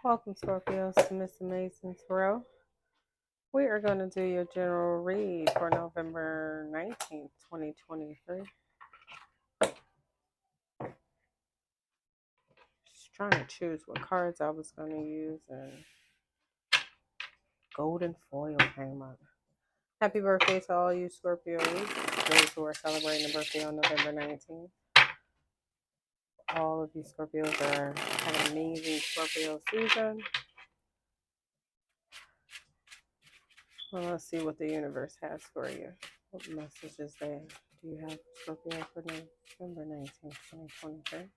Welcome, Scorpios, to MsAmazing Tarot. We are going to do your general read for November 19th, 2023. Just trying to choose what cards I was going to use, and golden foil came up. Happy birthday to all you Scorpios, those who are celebrating a birthday on November 19th. All of you Scorpios are having an amazing Scorpio season. Well, let's see what the universe has for you. What messages do you have, Scorpio, for November 19th, 2023?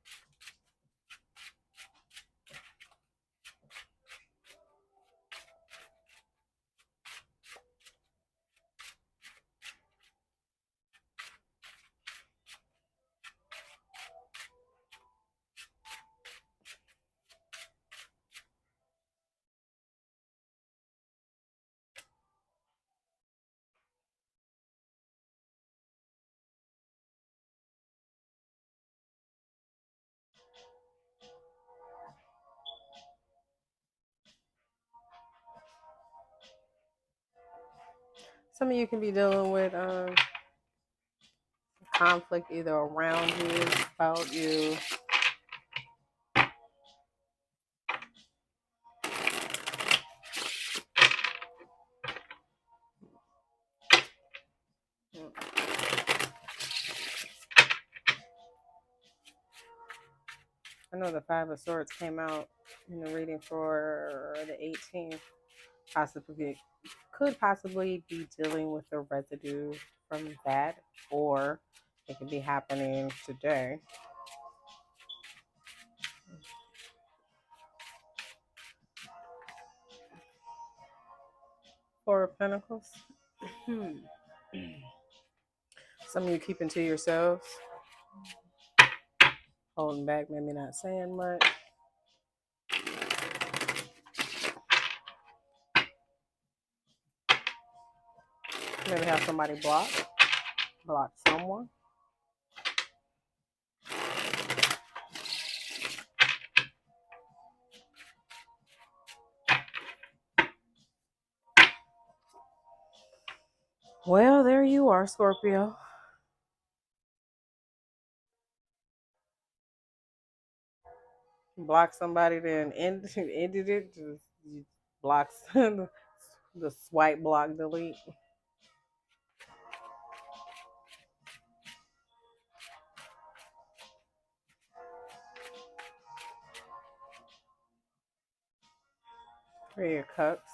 Some of you can be dealing with conflict either around you, about you. I know the Five of Swords came out in the reading for the 18th. Could possibly be dealing with the residue from that, or it could be happening today. Four of Pentacles. Some of you keeping to yourselves, holding back, maybe not saying much. Maybe have somebody block someone. Well, there you are, Scorpio. Block somebody, then ended it. Just blocks the swipe, block, delete. Three of Cups.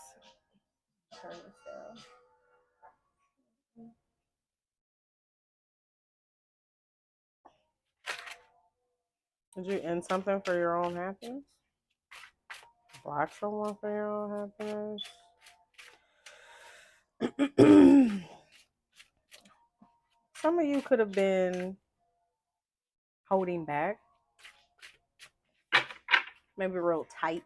Turn this down. Did you end something for your own happiness? Block someone for your own happiness? Some of you could have been holding back. Maybe real tight.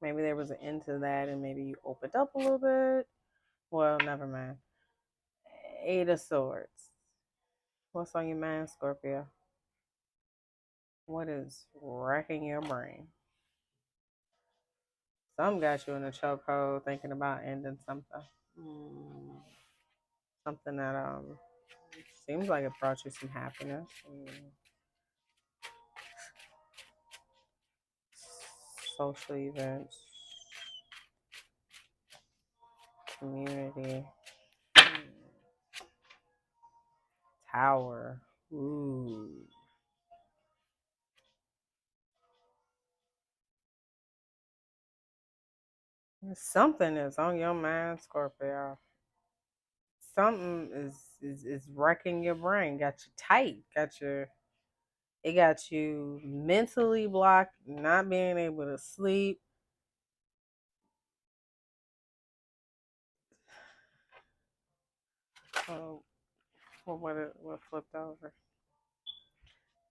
Maybe there was an end to that, and maybe you opened up a little bit. Well, never mind. Eight of Swords. What's on your mind, Scorpio? What is wrecking your brain? Some got you in a chokehold thinking about ending something. Something that seems like it brought you some happiness. Social events. Community. Tower. Ooh. Something is on your mind, Scorpio. Something is wrecking your brain. Got you tight. It got you mentally blocked, not being able to sleep. Oh, what flipped over?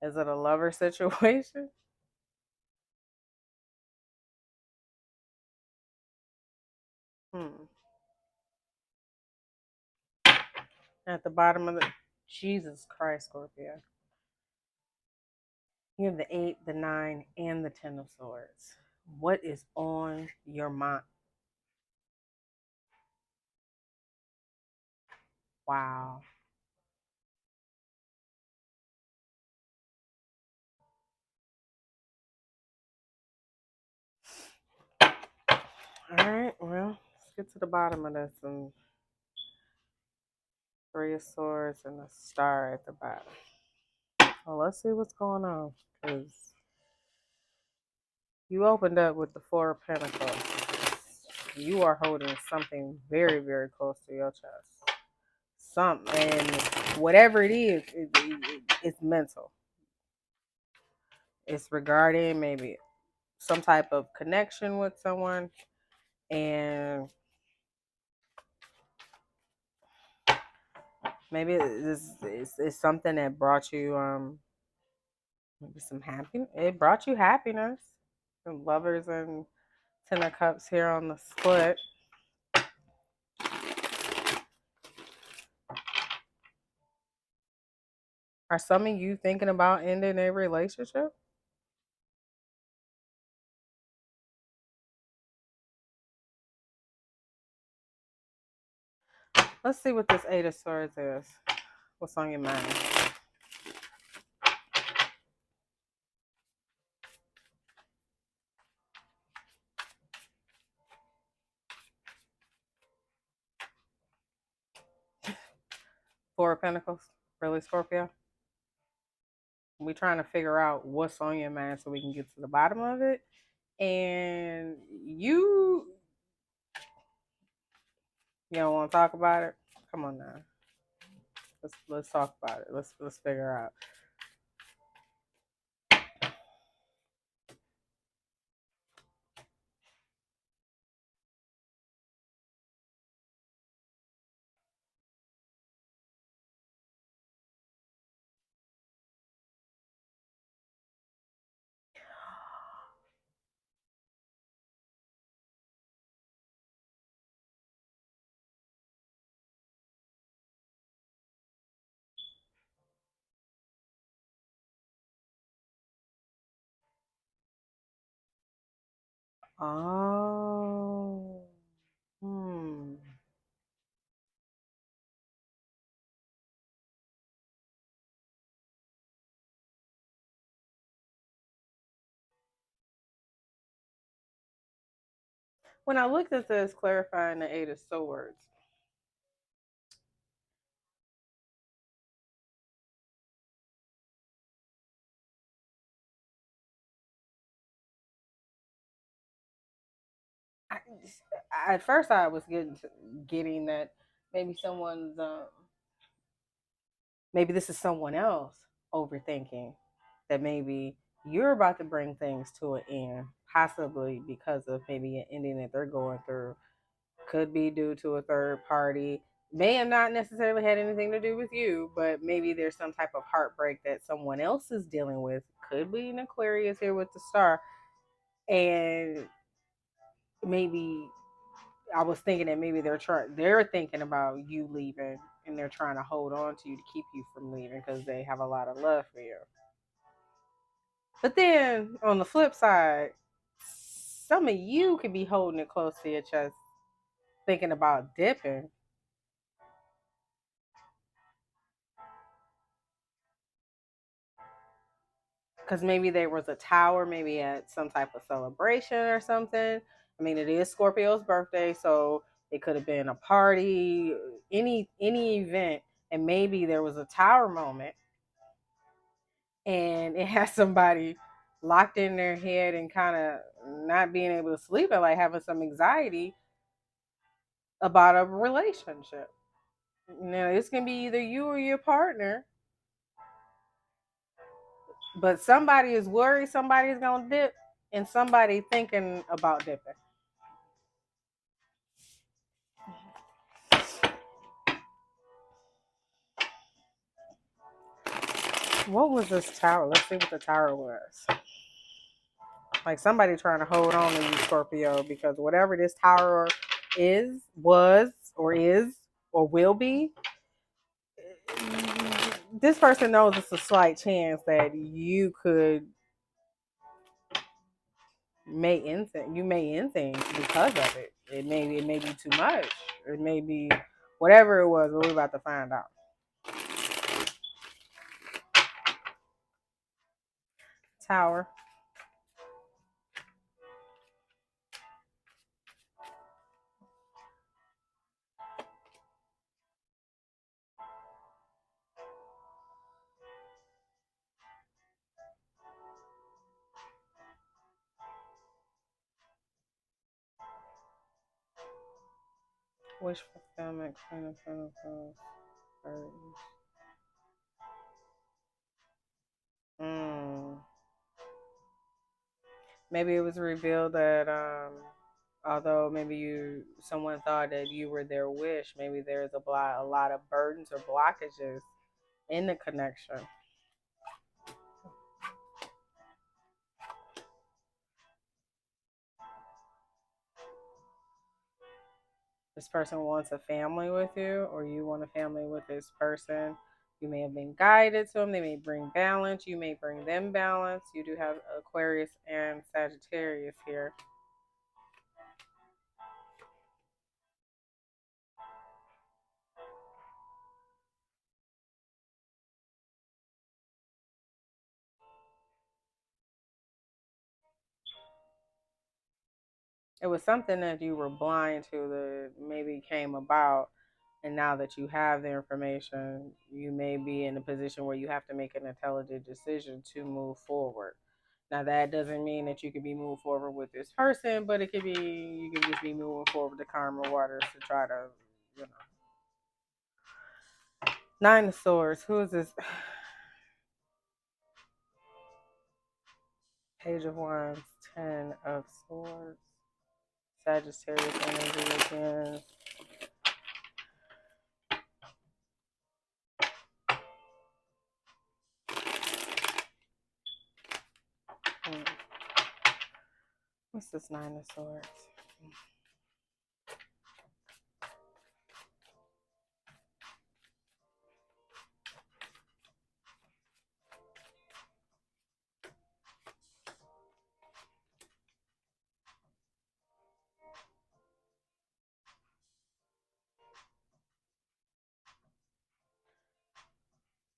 Is it a lover situation? At the bottom of the Jesus Christ, Scorpio. You have the 8, the 9, and the 10 of Swords. What is on your mind? Wow. All right, well, let's get to the bottom of this. And Three of Swords and a star at the bottom. Well, let's see what's going on. Because you opened up with the Four of Pentacles. You are holding something very, very close to your chest. And whatever it is, it's mental. It's regarding maybe some type of connection with someone, and maybe it's something that brought you maybe some happiness. It brought you happiness. The Lovers and Ten of Cups here on the split. Are some of you thinking about ending a relationship? Let's see what this Eight of Swords is. What's on your mind? Four of Pentacles. Really, Scorpio? We're trying to figure out what's on your mind so we can get to the bottom of it. And you don't want to talk about it? Come on now. Let's talk about it. Let's figure out. Oh. Hmm. When I looked at this, clarifying the Eight of Swords, I, at first I was getting that maybe maybe this is someone else overthinking that maybe you're about to bring things to an end, possibly because of maybe an ending that they're going through. Could be due to a third party. May have not necessarily had anything to do with you, but maybe there's some type of heartbreak that someone else is dealing with. Could be an Aquarius here with the star. And maybe I was thinking that maybe they're thinking about you leaving, and they're trying to hold on to you to keep you from leaving because they have a lot of love for you. But then on the flip side, some of you could be holding it close to your chest, thinking about dipping. Because maybe there was a tower, maybe at some type of celebration or something. I mean, it is Scorpio's birthday, so it could have been a party, any event, and maybe there was a tower moment, and it has somebody locked in their head and kind of not being able to sleep and like having some anxiety about a relationship. Now, it's gonna be either you or your partner, but somebody is worried somebody's gonna dip, and somebody thinking about dipping. What was this tower? Let's see what the tower was. Like somebody trying to hold on to you, Scorpio, because whatever this tower was, or will be, this person knows it's a slight chance that you could You may end things because of it. It may be too much. It may be whatever it was, but we're about to find out. Tower. Wish fulfillment, Queen of Pentacles, Maybe it was revealed that although maybe someone thought that you were their wish, maybe there's a lot of burdens or blockages in the connection. This person wants a family with you, or you want a family with this person. You may have been guided to them. They may bring balance. You may bring them balance. You do have Aquarius and Sagittarius here. It was something that you were blind to that maybe came about. And now that you have the information, you may be in a position where you have to make an intelligent decision to move forward. Now, that doesn't mean that you could be moved forward with this person, but it could be you could just be moving forward to karma waters to try to, you know. Nine of Swords. Who is this? Page of Wands. 10 of Swords. Sagittarius energy again. What's this Nine of Swords?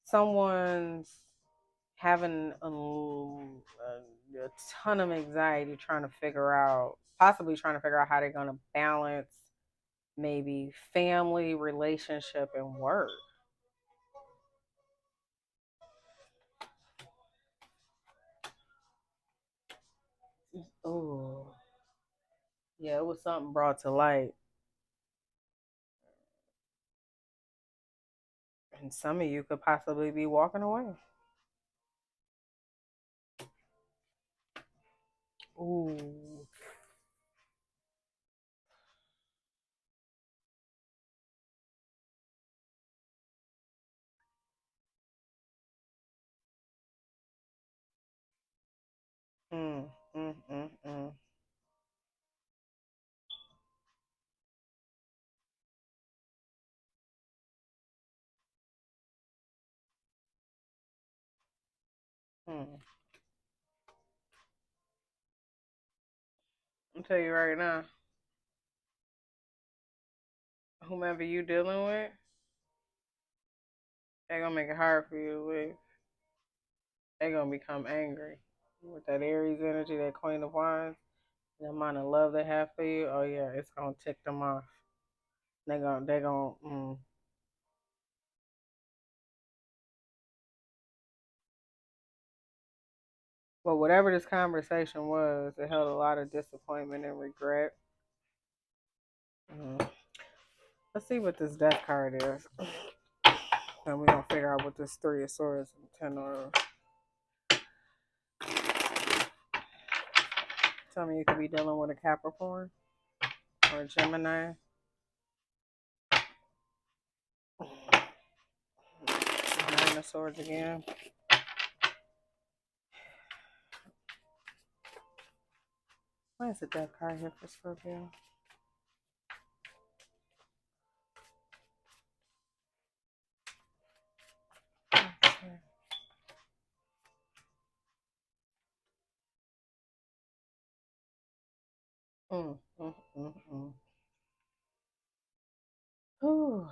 Someone's having a ton of anxiety possibly trying to figure out how they're going to balance maybe family, relationship, and work. Oh, yeah, it was something brought to light. And some of you could possibly be walking away. Ooh. Mm, mm, mm, mm. Mm. I'll tell you right now, whomever you dealing with, they're gonna make it hard for you to leave. They're gonna become angry with that Aries energy, that Queen of Wands, the amount of love they have for you. Oh yeah, it's gonna tick them off. They're gonna. But whatever this conversation was, it held a lot of disappointment and regret. Mm. Let's see what this Death card is. And we're going to figure out what this Three of Swords and Ten of... Tell me you could be dealing with a Capricorn or a Gemini. Nine of Swords again. Why is the Death card here for Scorpio? Mm, mm, mm, mm. Whew.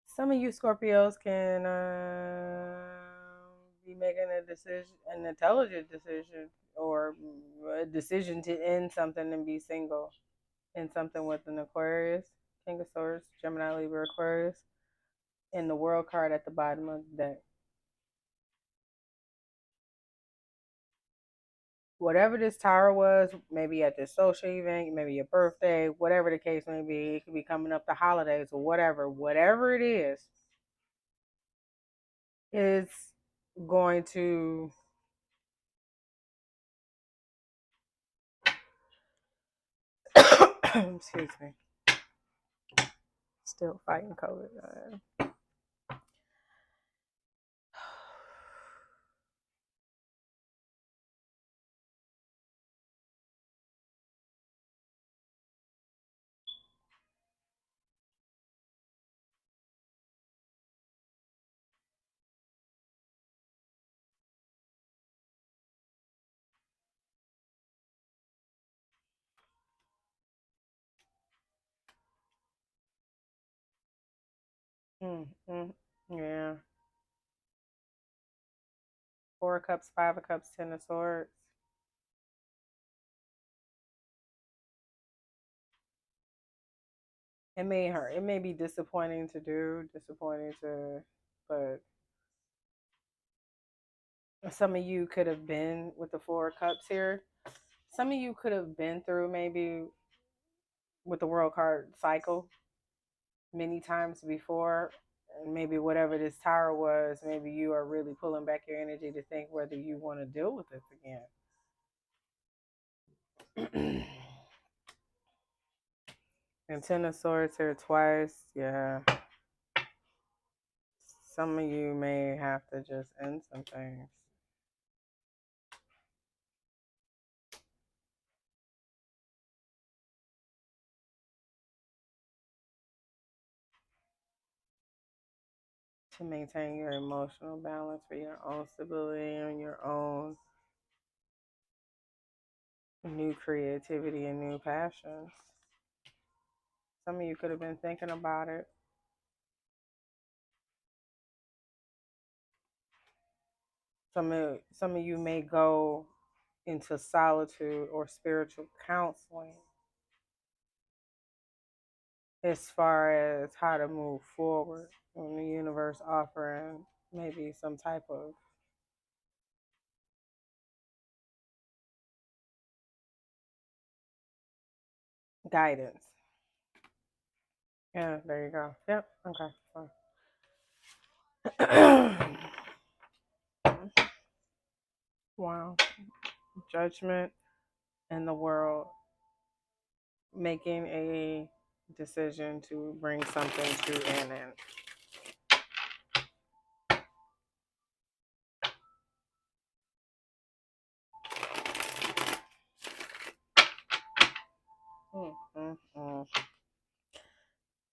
Some of you Scorpios can be making a decision, an intelligent decision, or a decision to end something and be single. End something with an Aquarius, King of Swords, Gemini, Libra, Aquarius, and the World card at the bottom of the deck. Whatever this tower was, maybe at this social event, maybe your birthday, whatever the case may be, it could be coming up the holidays or whatever it is going to excuse me, still fighting COVID. Mm, yeah. Four of Cups, Five of Cups, Ten of Swords. It may hurt. It may be disappointing to do, but some of you could have been with the Four of Cups here. Some of you could have been through maybe with the World card cycle many times before. And maybe whatever this tower was, maybe you are really pulling back your energy to think whether you want to deal with this again. And Ten of Swords here twice. Yeah. Some of you may have to just end some things. To maintain your emotional balance for your own stability and your own new creativity and new passions. Some of you could have been thinking about it. Some of you may go into solitude or spiritual counseling as far as how to move forward when the universe offering maybe some type of guidance. Yeah, there you go. Yep. Okay. Wow. Judgment in the world, making a decision to bring something to an end.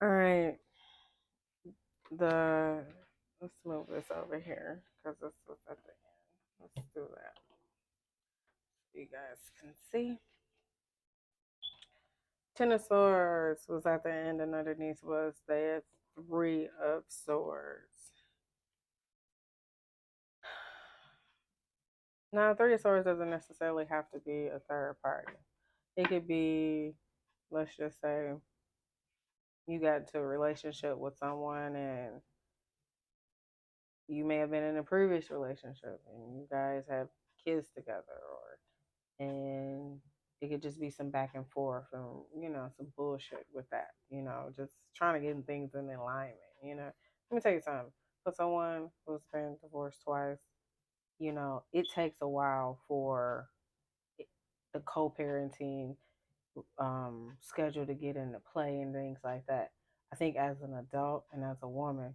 All right. The Let's move this over here because this was at the end. Let's do that. You guys can see. Ten of Swords was at the end, and underneath was the Three of Swords. Now, Three of Swords doesn't necessarily have to be a third party. It could be, let's just say, you got into a relationship with someone and you may have been in a previous relationship and you guys have kids together, or and it could just be some back and forth and some bullshit with that, just trying to get things in alignment. Let me tell you something. For someone who's been divorced twice, it takes a while for the co-parenting schedule to get into play and things like that. I think as an adult and as a woman,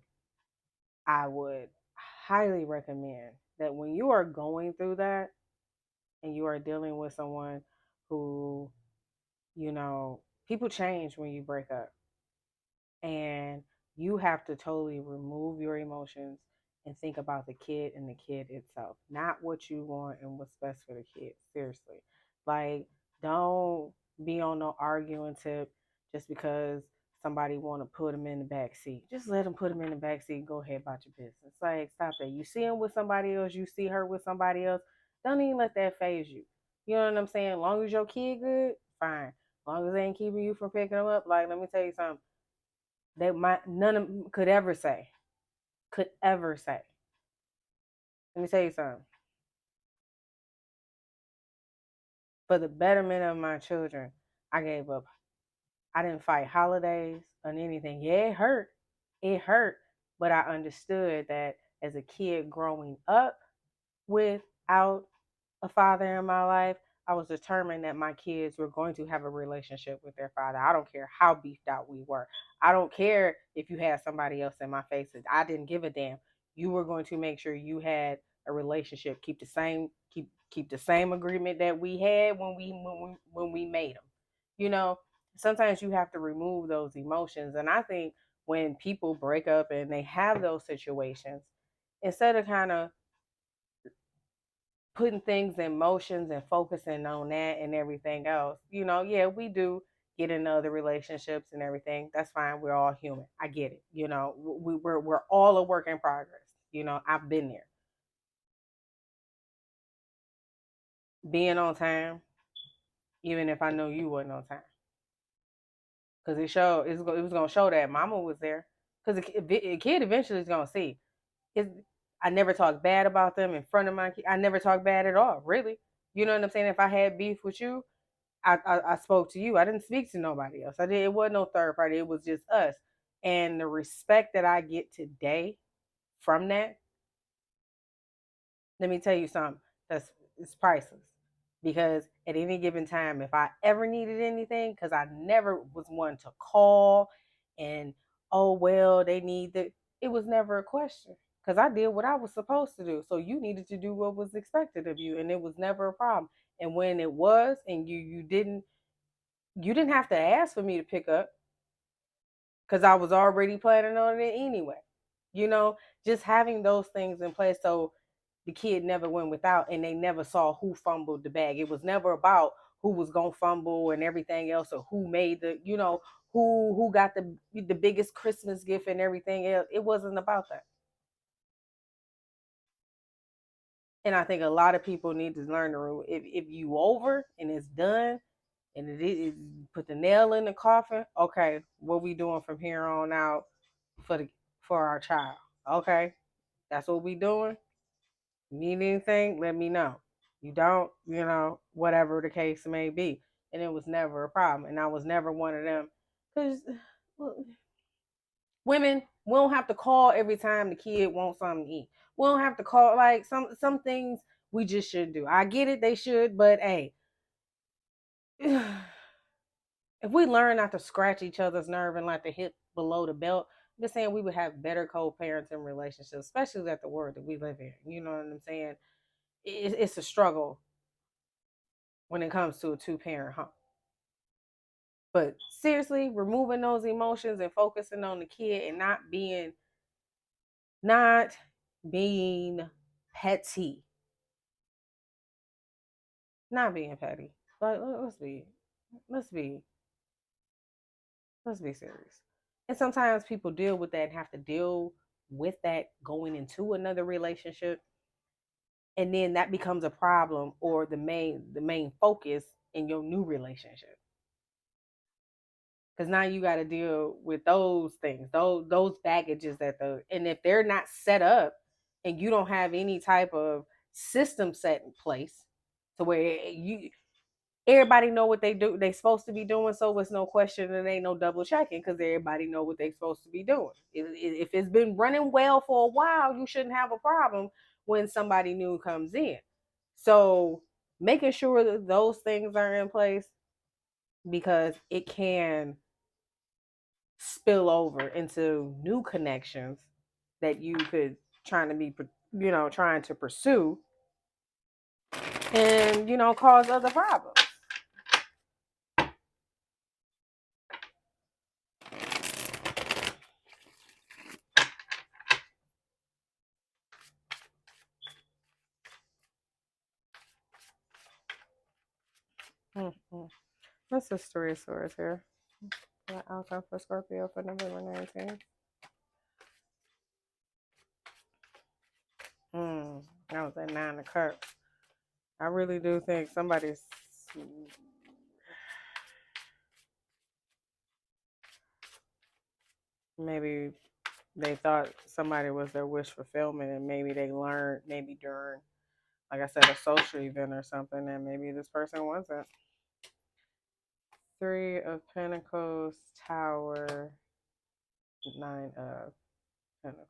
I would highly recommend that when you are going through that and you are dealing with someone who You know, people change when you break up. And you have to totally remove your emotions and think about the kid and the kid itself, not what you want and what's best for the kid. Seriously. Like, don't be on no arguing tip just because somebody want to put them in the back seat. Just let them put them in the back seat and go ahead about your business. Like, stop that. You see him with somebody else, you see her with somebody else. Don't even let that phase you. You know what I'm saying? As long as your kid good, fine. As long as they ain't keeping you from picking them up, like, let me tell you something that none of them could ever say. Could ever say. Let me tell you something. For the betterment of my children, I gave up. I didn't fight holidays or anything. Yeah, it hurt. It hurt. But I understood that as a kid growing up without a father in my life, I was determined that my kids were going to have a relationship with their father. I don't care how beefed out we were. I don't care if you had somebody else in my face. I didn't give a damn. You were going to make sure you had a relationship. Keep the same agreement that we had when we made them. You know, sometimes you have to remove those emotions, and I think when people break up and they have those situations, instead of kind of putting things in motions and focusing on that and everything else. Yeah, we do get into other relationships and everything. That's fine. We're all human. I get it. We're all a work in progress. I've been there. Being on time, even if I know you wasn't on time, because it was gonna show that Mama was there. Because a kid eventually is gonna see. It's, I never talk bad about them in front of my kid. I never talk bad at all, really. You know what I'm saying? If I had beef with you, I spoke to you. I didn't speak to nobody else. It wasn't no third party. It was just us. And the respect that I get today from that, let me tell you something. It's priceless. Because at any given time, if I ever needed anything, because I never was one to call and, oh well, they need that. It was never a question. Because I did what I was supposed to do. So you needed to do what was expected of you. And it was never a problem. And when it was, and you didn't have to ask for me to pick up because I was already planning on it anyway. You know, just having those things in place so the kid never went without and they never saw who fumbled the bag. It was never about who was gonna fumble and everything else or who made who got the biggest Christmas gift and everything else. It wasn't about that. And I think a lot of people need to learn the rule. If you over and it's done, and it put the nail in the coffin. Okay, what we doing from here on out for our child? Okay, that's what we doing. You need anything? Let me know. You don't, whatever the case may be. And it was never a problem. And I was never one of them. Because women, we don't have to call every time the kid wants something to eat. We don't have to call like some things we just should do. I get it, they should, but hey, if we learn not to scratch each other's nerve and like to hit below the belt, I'm just saying we would have better co-parenting relationships, especially at the world that we live in. You know what I'm saying? It's a struggle when it comes to a two-parent home. But seriously, removing those emotions and focusing on the kid and not being petty. Not being petty. Like let's be let's be serious. And sometimes people deal with that and have to deal with that going into another relationship. And then that becomes a problem or the main focus in your new relationship. Because now you got to deal with those things, those baggages and if they're not set up and you don't have any type of system set in place to where everybody know what they supposed to be doing, so it's no question and ain't no double checking because everybody know what they supposed to be doing. If it's been running well for a while, you shouldn't have a problem when somebody new comes in. So making sure that those things are in place, because it can spill over into new connections that you could trying to pursue and cause other problems. Mm-hmm. What's the Three of Swords here? The outcome for Scorpio for November 19th. That was that Nine of Cups. I really do think somebody's maybe they thought somebody was their wish fulfillment, and maybe they learned maybe during, like I said, a social event or something, and maybe this person wasn't. Three of Pentacles, Tower, Nine of Pentacles.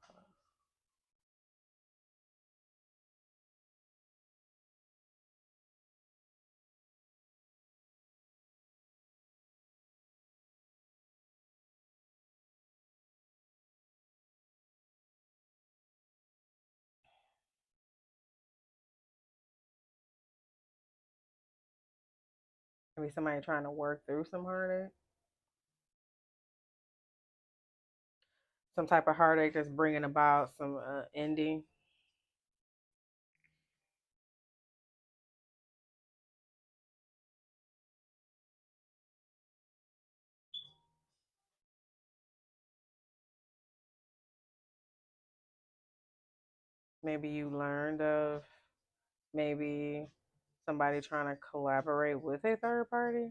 Maybe somebody trying to work through some heartache. Some type of heartache that's bringing about some ending. Maybe you learned of maybe somebody trying to collaborate with a third party.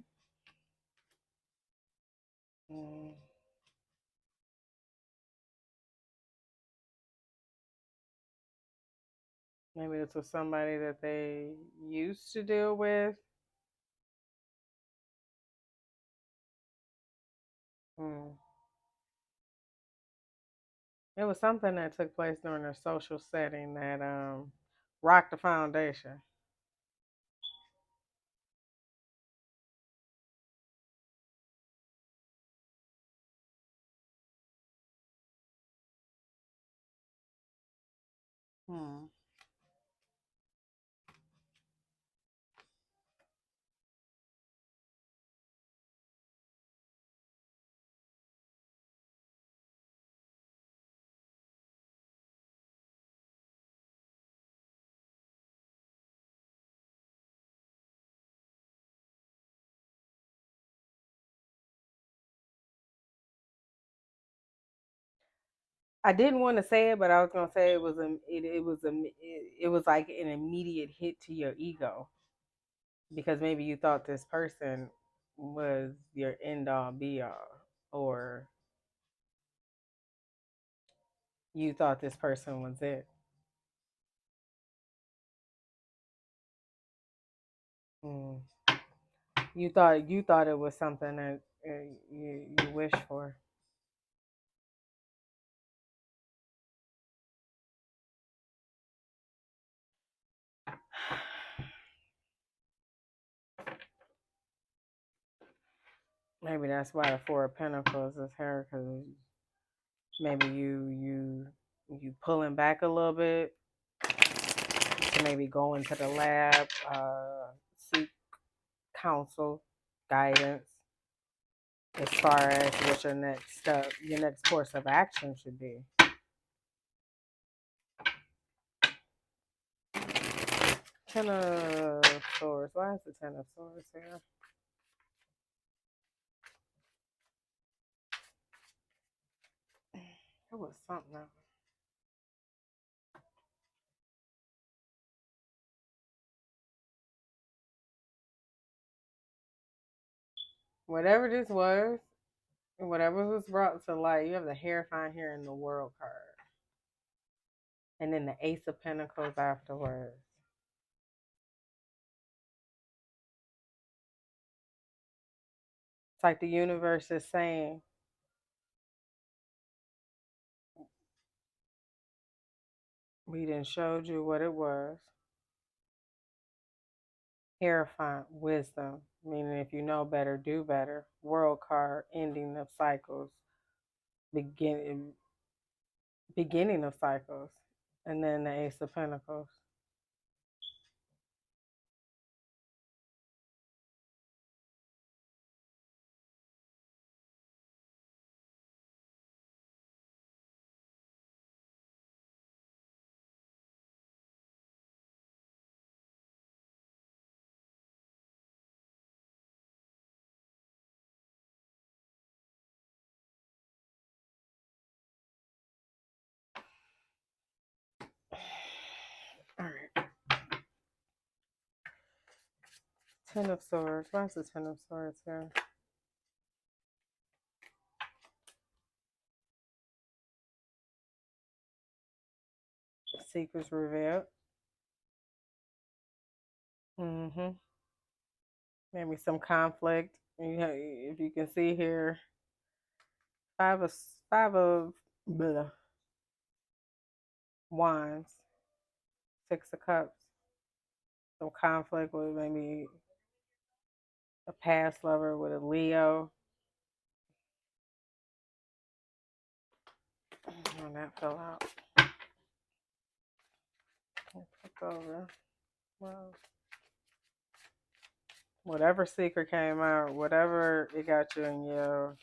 Mm. Maybe this was somebody that they used to deal with. Mm. It was something that took place during a social setting that rocked the foundation. Hmm. I didn't want to say it, but I was gonna say it was like an immediate hit to your ego because maybe you thought this person was your end all be all, or you thought this person was it. Mm. You thought it was something that you wished for. Maybe that's why the Four of Pentacles is here, because maybe you pulling back a little bit to maybe go into the lab, seek counsel, guidance as far as what your next step, your next course of action should be. Ten of Swords. Why is the Ten of Swords here? It was something else. Whatever this was, whatever was brought to light, you have the Hierophant here in the World card. And then the Ace of Pentacles afterwards. It's like the universe is saying, we done showed you what it was. Hierophant, wisdom, meaning if you know better, do better. World card, ending of cycles, begin, beginning of cycles. And then the Ace of Pentacles. Ten of Swords. Why is the Ten of Swords here? Secrets revealed. Maybe some conflict. If you can see here, five of blah, wands, 6 of cups. Some conflict with maybe a past lover with a Leo. And that fell out. Flip over. Well, whatever secret came out, whatever it got you in your,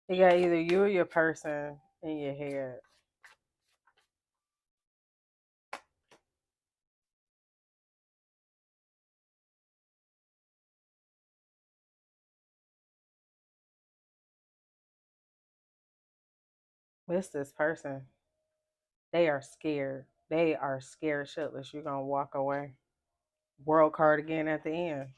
it got either you or your person in your head. It's this person. They are scared. They are scared shitless. You're gonna walk away. World card again at the end.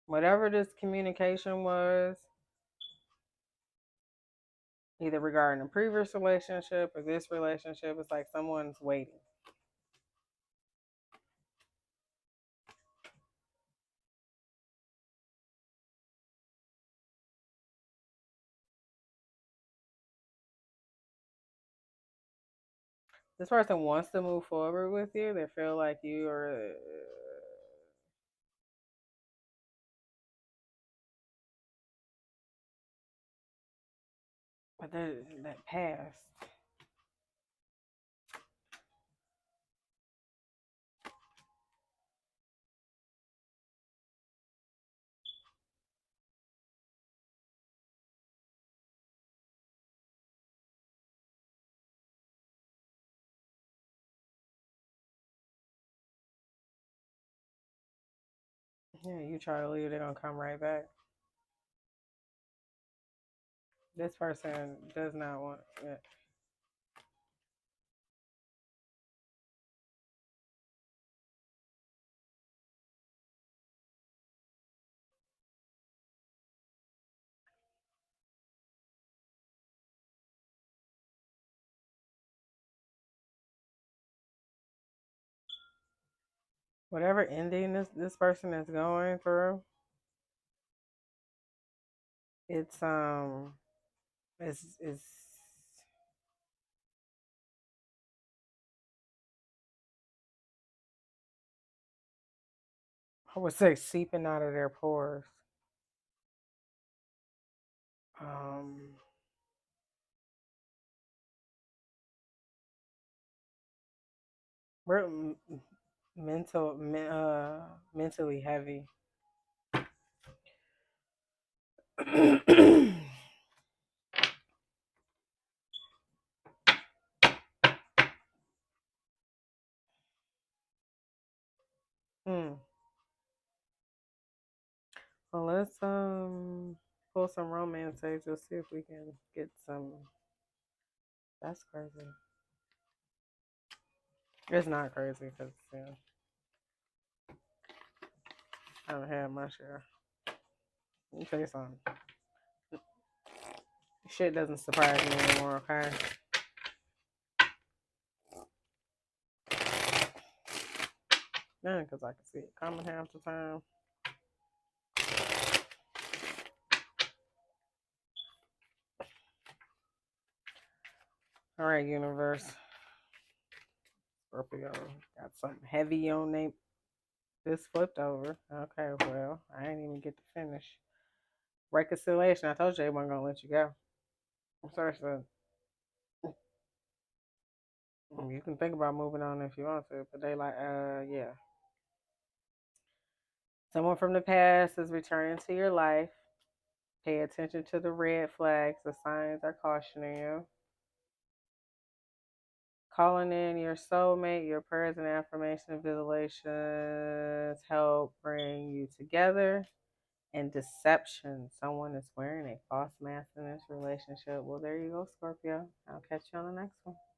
Whatever this communication was, either regarding a previous relationship or this relationship, it's like someone's waiting. This person wants to move forward with you. They feel like you are. But that past. Yeah, you try to leave, they're gonna come right back. This person does not want it. Whatever ending this person is going through, it's it's I would say seeping out of their pores. Um, we're mentally heavy. Hmm. Well, let's pull some romance just see if we can get some. That's crazy. It's not crazy because I haven't had my share. Let me tell you something. Shit doesn't surprise me anymore. Okay. Yeah, because I can see it coming half the time. All right, universe. Scorpio got something heavy on name. This flipped over. Okay, well, I didn't even get to finish. Reconciliation. I told you they weren't gonna let you go. I'm sorry, so you can think about moving on if you want to, but they like, yeah. Someone from the past is returning to your life. Pay attention to the red flags. The signs are cautioning you. Calling in your soulmate, your prayers and affirmation visualizations help bring you together and deception. Someone is wearing a false mask in this relationship. Well, there you go, Scorpio. I'll catch you on the next one.